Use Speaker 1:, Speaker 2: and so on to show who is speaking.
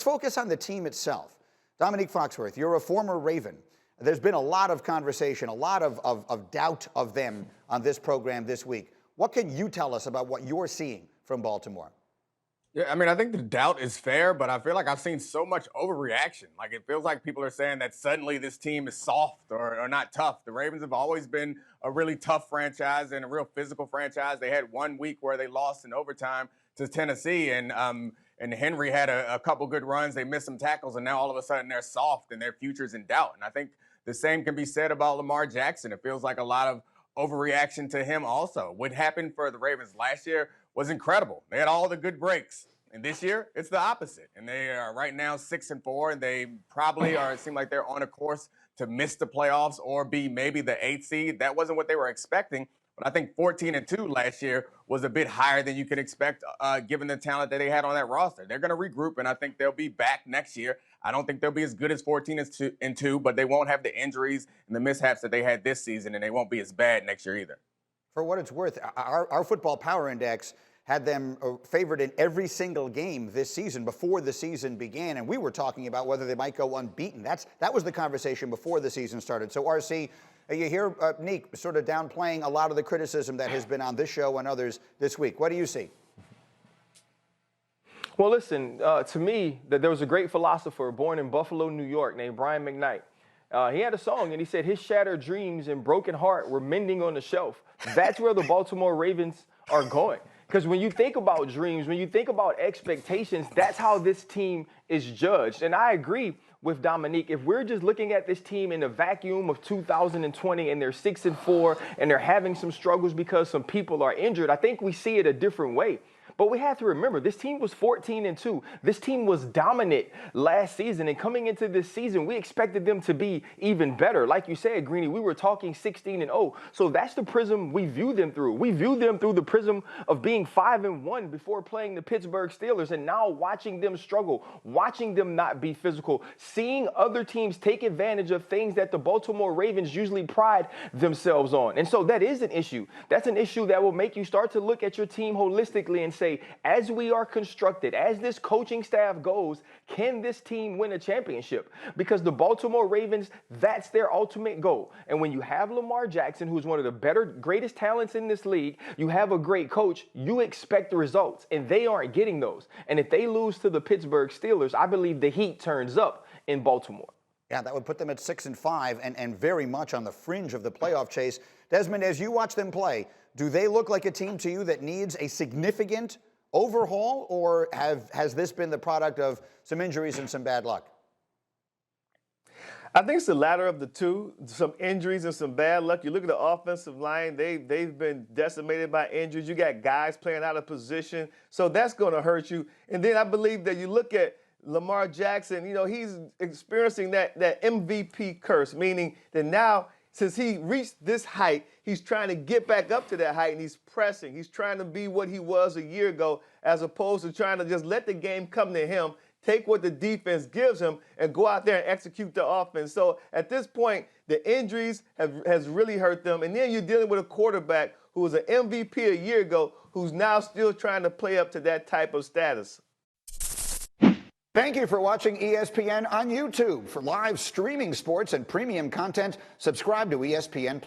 Speaker 1: Focus on the team itself. Dominique Foxworth, you're a former Raven. There's been a lot of conversation, a lot of doubt of them on this program this week. What can you tell us about what you're seeing from Baltimore?
Speaker 2: Yeah, I mean, I think the doubt is fair, but I feel like I've seen so much overreaction. Like, it feels like people are saying that suddenly this team is soft or not tough. The Ravens have always been a really tough franchise and a real physical franchise. They had 1 week where they lost in overtime to Tennessee, and Henry had a couple good runs. They missed some tackles, and now all of a sudden they're soft and their future's in doubt. And I think the same can be said about Lamar Jackson. It feels like a lot of overreaction to him also. What happened for the Ravens last year was incredible. They had all the good breaks. And this year, it's the opposite. And they are right now 6-4, and they probably seem like they're on a course to miss the playoffs or be maybe the 8th seed. That wasn't what they were expecting. But I think 14-2 last year was a bit higher than you could expect, given the talent that they had on that roster. They're going to regroup, and I think they'll be back next year. I don't think they'll be as good as 14-2, but they won't have the injuries and the mishaps that they had this season, and they won't be as bad next year either.
Speaker 1: For what it's worth, our Football Power Index had them favored in every single game this season before the season began, and we were talking about whether they might go unbeaten. That was the conversation before the season started. So, RC, you hear Neek sort of downplaying a lot of the criticism that has been on this show and others this week. What do you see?
Speaker 3: Well, listen, to me, there was a great philosopher born in Buffalo, New York, named Brian McKnight. He had a song, and he said his shattered dreams and broken heart were mending on the shelf. That's where the Baltimore Ravens are going. Because when you think about dreams, when you think about expectations, that's how this team is judged. And I agree with Dominique. If we're just looking at this team in the vacuum of 2020 and they're 6-4 and they're having some struggles because some people are injured, I think we see it a different way. But we have to remember, this team was 14-2. This team was dominant last season. And coming into this season, we expected them to be even better. Like you said, Greeny, we were talking 16-0. So that's the prism we view them through. We view them through the prism of being 5-1 before playing the Pittsburgh Steelers. And now watching them struggle, watching them not be physical, seeing other teams take advantage of things that the Baltimore Ravens usually pride themselves on. And so that is an issue. That's an issue that will make you start to look at your team holistically and say, as we are constructed, as this coaching staff goes, can this team win a championship? Because the Baltimore Ravens, that's their ultimate goal. And when you have Lamar Jackson, who's one of the greatest talents in this league, you have a great coach, you expect the results, and they aren't getting those. And if they lose to the Pittsburgh Steelers, I believe the heat turns up in Baltimore.
Speaker 1: Yeah, that would put them at 6-5 and very much on the fringe of the playoff chase. Desmond, as you watch them play, do they look like a team to you that needs a significant overhaul, or has this been the product of some injuries and some bad luck?
Speaker 4: I think it's the latter of the two, some injuries and some bad luck. You look at the offensive line, they've been decimated by injuries. You got guys playing out of position, so that's going to hurt you. And then I believe that you look at Lamar Jackson, you know, he's experiencing that MVP curse, meaning that now, since he reached this height, he's trying to get back up to that height, and he's pressing. He's trying to be what he was a year ago, as opposed to trying to just let the game come to him, take what the defense gives him, and go out there and execute the offense. So at this point, the injuries has really hurt them. And then you're dealing with a quarterback who was an MVP a year ago, who's now still trying to play up to that type of status.
Speaker 1: Thank you for watching ESPN on YouTube. For live streaming sports and premium content, subscribe to ESPN+.